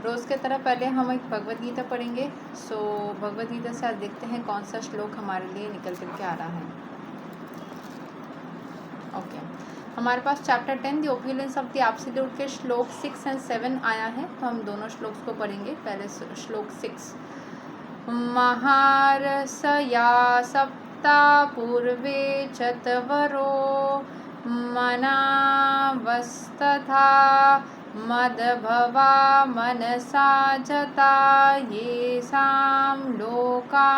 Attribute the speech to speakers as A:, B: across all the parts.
A: रोज़ की तरह पहले हम एक भगवद गीता पढ़ेंगे। सो भगवद गीता से आज देखते हैं कौन सा श्लोक हमारे लिए निकल कर के आ रहा है। ओके, हमारे पास chapter 10 the opulence of the absolute के श्लोक 6 और 7 आया है, तो हम दोनों श्लोक को पढ़ेंगे। पहले श्लोक 6। महारसया सप्ता पूर्वे चत्वरो मनावस्तथा मदभवा मनसा जता येषां लोका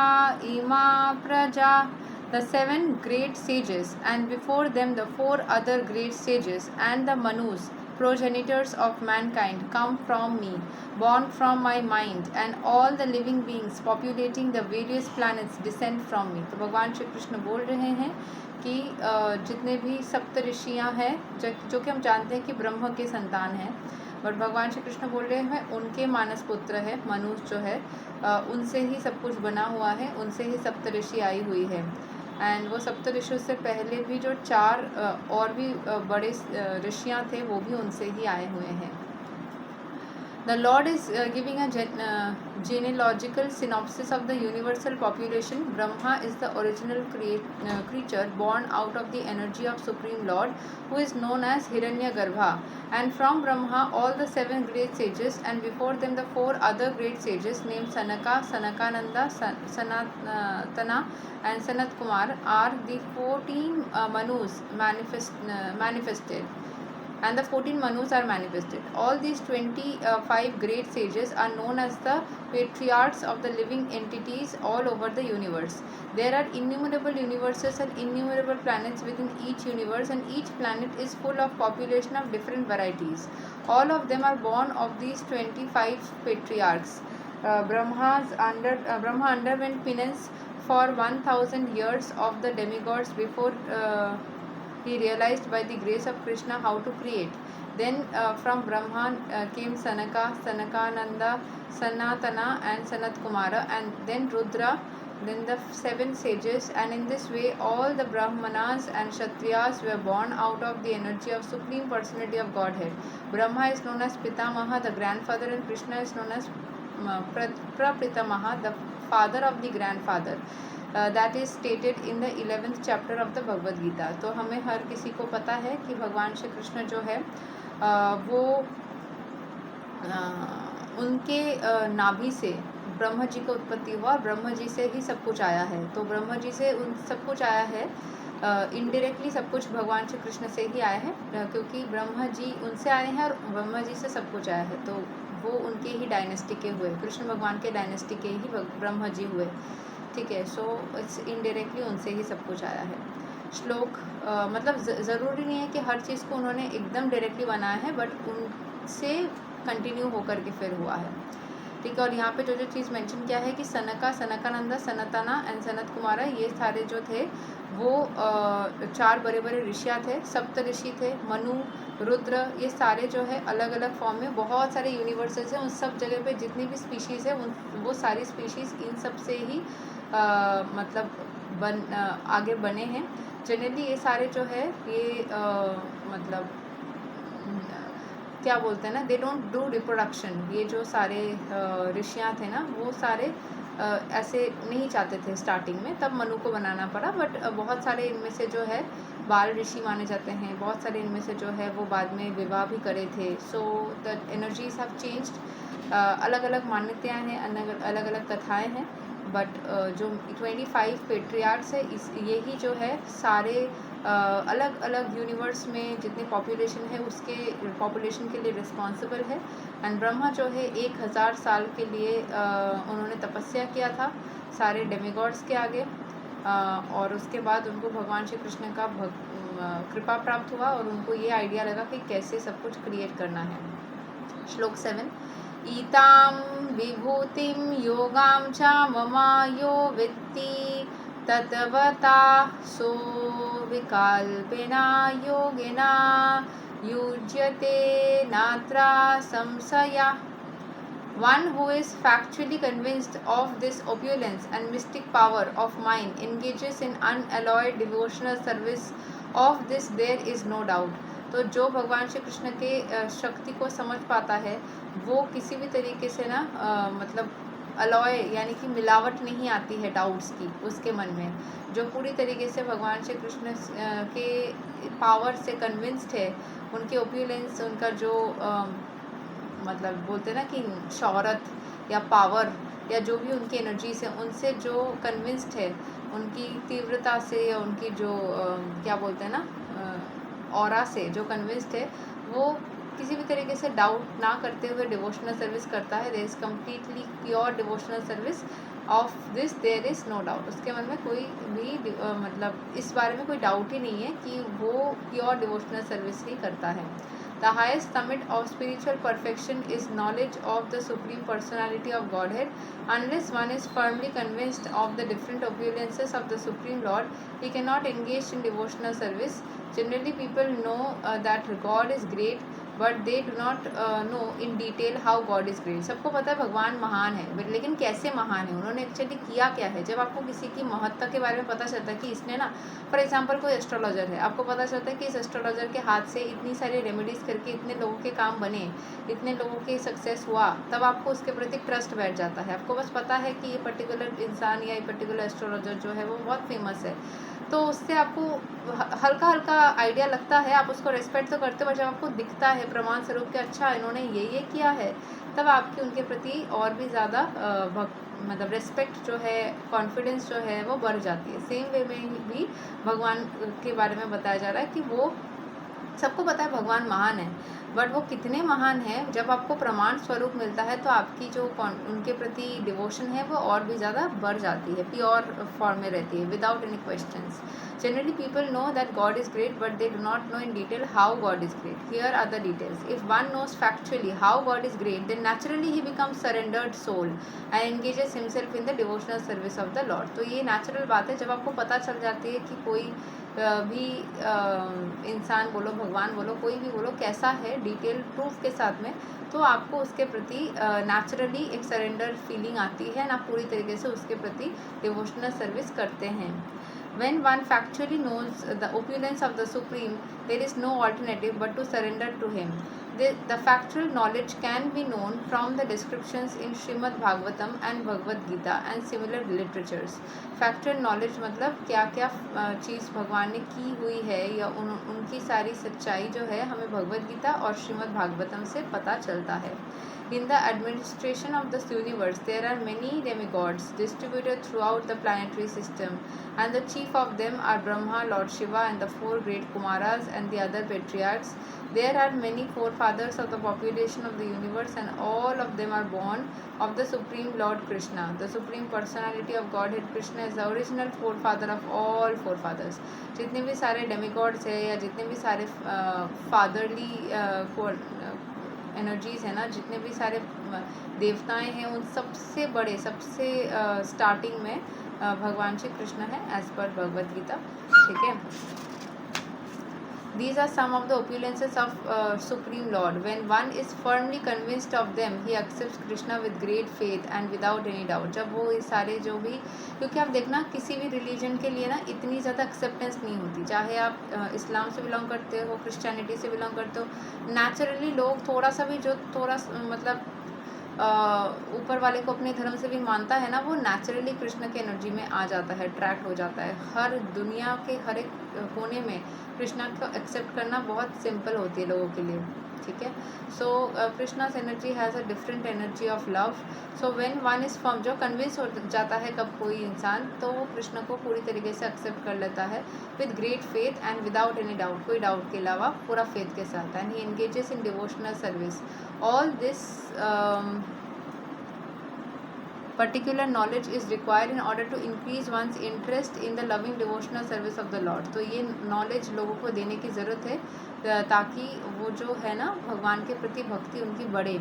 A: इमा प्रजा। The 7 great sages, and before them the 4 other great sages, and the Manus, progenitors of mankind, come from me, born from my mind, and all the living beings populating the various planets descend from me। तो भगवान श्री कृष्ण बोल रहे हैं कि जितने भी सप्त ऋषियाँ हैं, जो कि हम जानते हैं कि ब्रह्म के संतान हैं, बट भगवान श्री कृष्ण बोल रहे हैं उनके मानस पुत्र है मनुष्य जो है, उनसे ही सब कुछ बना हुआ है, उनसे ही सप्त ऋषि आई हुई है। एंड वो सप्त ऋषियों से पहले भी जो 4 और भी बड़े ऋषियाँ थे वो भी उनसे ही आए हुए हैं। The Lord is giving a genealogical synopsis of the universal population. Brahma is the original creature born out of the energy of Supreme Lord, who is known as Hiranyagarbha. And from Brahma, all the 7 great sages, and before them the 4 other great sages named Sanaka, Sanakananda, Sanatana, and Sanat Kumar are the 14 Manus manifested. And the 14 Manus are manifested. All these 25 great sages are known as the patriarchs of the living entities all over the universe. There are innumerable universes and innumerable planets within each universe, and each planet is full of population of different varieties. All of them are born of these 25 patriarchs. Brahma underwent penance for 1000 years of the demigods before he realized by the grace of Krishna how to create. Then from Brahman came Sanaka, Sanakananda, Sanatana, and Sanat Kumara, and then Rudra, then the 7 sages, and in this way all the Brahmanas and Kshatriyas were born out of the energy of Supreme Personality of Godhead. Brahma is known as Pitamaha, the grandfather, and Krishna is known as Prapitamaha, the father of the grandfather. That is stated in the 11th chapter of the Bhagavad Gita. तो हमें हर किसी को पता है कि भगवान श्री कृष्ण जो है वो उनके नाभि से ब्रह्म जी को उत्पत्ति हुआ, ब्रह्म जी से ही सब कुछ आया है। तो ब्रह्म जी से उन सब कुछ आया है, इनडायरेक्टली सब कुछ भगवान श्री कृष्ण से ही आया है, क्योंकि ब्रह्म जी उनसे आए हैं और ब्रह्म जी से सब कुछ आया है। तो वो उनके ही डायनेस्टी के हुए, कृष्ण भगवान के डायनेस्टी के ही ब्रह्म जी हुए, ठीक है। सो इट्स इनडायरेक्टली उनसे ही सब कुछ आया है। श्लोक मतलब ज़रूरी नहीं है कि हर चीज़ को उन्होंने एकदम डायरेक्टली बनाया है, बट उनसे कंटिन्यू होकर के फिर हुआ है, ठीक है। और यहाँ पे जो चीज़ मेंशन किया है कि सनका, सनकानंदा, सनातना एंड सनत कुमारा, ये सारे जो थे वो 4 बड़े बड़े ऋषियाँ थे, सप्त ऋषि थे, मनु, रुद्र, ये सारे जो है अलग अलग फॉर्म में बहुत सारे यूनिवर्सेस हैं। उन सब जगह पे जितनी भी स्पीशीज़ है वो सारी स्पीशीज़ इन सब से ही मतलब आगे बने हैं। जनरली ये सारे जो है ये मतलब क्या बोलते हैं ना, दे डोंट डू रिप्रोडक्शन। ये जो सारे ऋषियाँ थे ना, वो सारे ऐसे नहीं चाहते थे स्टार्टिंग में, तब मनु को बनाना पड़ा। बट बहुत सारे इनमें से जो है बाल ऋषि माने जाते हैं, बहुत सारे इनमें से जो है वो बाद में विवाह भी करे थे। So the energies have changed, अलग अलग मान्यताएँ हैं, अलग अलग कथाएँ हैं, बट जो 25 पेट्रियार्क्स है, यही जो है सारे अलग अलग यूनिवर्स में जितनी पॉपुलेशन है उसके पॉपुलेशन के लिए रिस्पॉन्सिबल है। एंड ब्रह्मा जो है 1000 साल के लिए उन्होंने तपस्या किया था सारे डेमिगॉड्स के आगे, और उसके बाद उनको भगवान श्री कृष्ण का कृपा प्राप्त हुआ और उनको ये आइडिया लगा कि कैसे सब कुछ क्रिएट करना है। श्लोक 7। ईतां विभूतिं योगां च मम यो वित्ति तत्वता सो विकल्पेना योगिना युज्यते नात्र संशयः। One who is factually convinced of this opulence and mystic power of mine engages in unalloyed devotional service. Of this there is no doubt. तो जो भगवान श्री कृष्ण के शक्ति को समझ पाता है वो किसी भी तरीके से ना मतलब अलॉय यानी कि मिलावट नहीं आती है डाउट्स की उसके मन में। जो पूरी तरीके से भगवान श्री कृष्ण के पावर से कन्विंस्ड है, उनके ओप्यूलेंस, उनका जो मतलब बोलते हैं ना कि शौहरत या पावर या जो भी उनकी एनर्जीज है उनसे जो कन्विंस्ड है, उनकी तीव्रता से या उनकी जो क्या बोलते हैं ना ऑरा से जो कन्विंस्ड है, वो किसी भी तरीके से डाउट ना करते हुए डिवोशनल सर्विस करता है। There is completely pure devotional service of this, there is no doubt. उसके मन में कोई भी मतलब इस बारे में कोई डाउट ही नहीं है कि वो प्योर डिवोशनल सर्विस ही करता है। The highest summit of spiritual perfection is knowledge of the Supreme Personality of Godhead. Unless one is firmly convinced of the different opulences of the Supreme Lord, he cannot engage in devotional service. Generally, people know that God is great, but they do not know in detail how God is great. सबको पता है भगवान महान है, लेकिन कैसे महान है, उन्होंने एक्चुअली किया क्या है। जब आपको किसी की महत्ता के बारे में पता चलता है कि इसने ना, फॉर एग्जांपल कोई एस्ट्रोलॉजर है, आपको पता चलता है कि इस एस्ट्रोलॉजर के हाथ से इतनी सारी रेमेडीज़ करके इतने लोगों के काम बने, इतने लोगों के सक्सेस हुआ, तब आपको उसके प्रति ट्रस्ट बैठ जाता है। आपको बस पता है कि ये पर्टिकुलर इंसान या ये पर्टिकुलर एस्ट्रोलॉजर जो है वो बहुत फेमस है, तो उससे आपको हल्का हल्का आइडिया लगता है, आप उसको रेस्पेक्ट तो करते हो, जब आपको दिखता है प्रमाण स्वरूप कि अच्छा इन्होंने ये किया है, तब आपकी उनके प्रति और भी ज़्यादा मतलब रेस्पेक्ट जो है, कॉन्फिडेंस जो है वो बढ़ जाती है। सेम वे में भी भगवान के बारे में बताया जा रहा है कि वो सबको पता है भगवान महान है, बट वो कितने महान है जब आपको प्रमाण स्वरूप मिलता है तो आपकी जो उनके प्रति डिवोशन है वो और भी ज़्यादा बढ़ जाती है, प्योर फॉर्म में रहती है, without any questions. Generally, people know that God is great, but they do not know in detail how God is great. Here are the details. If one knows factually how God is great, then naturally he becomes surrendered soul and engages himself in the devotional service of the Lord. तो ये natural बात है, जब आपको पता चल जाती है कि कोई भी इंसान बोलो, भगवान बोलो, कोई भी बोलो कैसा है, डिटेल प्रूफ के साथ में, तो आपको उसके प्रति नेचुरली एक सरेंडर फीलिंग आती है ना, पूरी तरीके से उसके प्रति डिवोशनल सर्विस करते हैं। When one factually knows the opulence of the Supreme, there is no alternative but to surrender to Him. The factual knowledge can be known from the descriptions in Srimad Bhagavatam and Bhagavad Gita and similar literatures. Factual knowledge मतलब क्या क्या चीज़ भगवान ने की हुई है या उनकी सारी सच्चाई जो है हमें भगवद गीता और श्रीमद् भागवतम से पता चलता है। In the administration of this universe, there are many demigods distributed throughout the planetary system, and the chief of them are Brahma, Lord Shiva, and the four great Kumaras and the other patriarchs. There are many forefathers of the population of the universe, and all of them are born of the Supreme Lord Krishna. The Supreme Personality of Godhead Krishna is the original forefather of all forefathers. जितने भी सारे demigods है या जितने भी सारे fatherly energies है ना, जितने भी सारे देवताएं हैं, उन सबसे बड़े, सबसे स्टार्टिंग में भगवान श्री कृष्ण है, एज पर भगवद गीता। ठीक है, These are some of the opulences of Supreme Lord. When one is firmly convinced of them, he accepts Krishna with great faith and without any doubt. जब वो ये सारे जो भी, क्योंकि आप देखना किसी भी रिलीजन के लिए ना इतनी ज़्यादा एक्सेप्टेंस नहीं होती, चाहे आप इस्लाम से बिलोंग करते हो, क्रिश्चियनिटी से बिलोंग करते हो, नेचुरली लोग थोड़ा सा भी जो थोड़ा मतलब ऊपर वाले को अपने धर्म से भी मानता है ना, वो नेचुरली कृष्ण के एनर्जी में आ जाता है, अट्रैक्ट हो जाता है। हर दुनिया के हर एक कोने में कृष्णा को एक्सेप्ट करना बहुत सिंपल होती है लोगों के लिए। ठीक है, so Krishna's energy has a different energy of love. So when one is form, जो कन्विंस हो जाता है कब कोई इंसान, तो वो कृष्ण को पूरी तरीके से एक्सेप्ट कर लेता है with great faith and without any doubt, कोई डाउट के अलावा पूरा फेथ के साथ, and he engages in devotional service. All this particular knowledge is required in order to increase one's interest in the loving devotional service of the Lord. तो ये knowledge लोगों को देने की ज़रूरत है ताकि वो जो है ना भगवान के प्रति भक्ति उनकी बढ़े।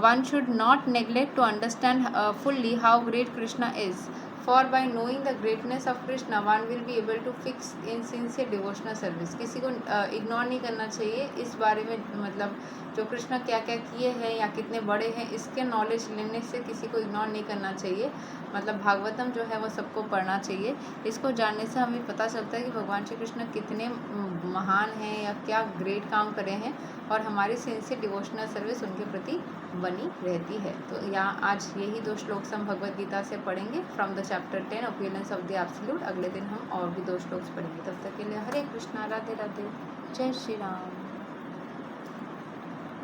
A: One should not neglect to understand fully how great Krishna is. For by knowing the greatness of Krishna, one will be able to fix in sincere devotional service. किसी को इग्नोर नहीं करना चाहिए इस बारे में, मतलब जो कृष्ण क्या क्या किए हैं या कितने बड़े हैं, इसके नॉलेज लेने से किसी को इग्नोर नहीं करना चाहिए। मतलब भागवतम जो है वो सबको पढ़ना चाहिए। इसको जानने से हमें पता चलता है कि भगवान श्री कृष्ण कितने महान हैं या क्या ग्रेट काम करे हैं, और हमारी सिंसियर डिवोशनल सर्विस उनके प्रति बनी रहती है। तो यहाँ आज यही 2 श्लोक हम भगवद गीता से पढ़ेंगे from the chapter 10 opinions of the absolute. अगले दिन हम और भी 2 श्लोक पढ़ेंगे। तब तक के लिए हरे कृष्णा, राधे राधे, जय श्री राम।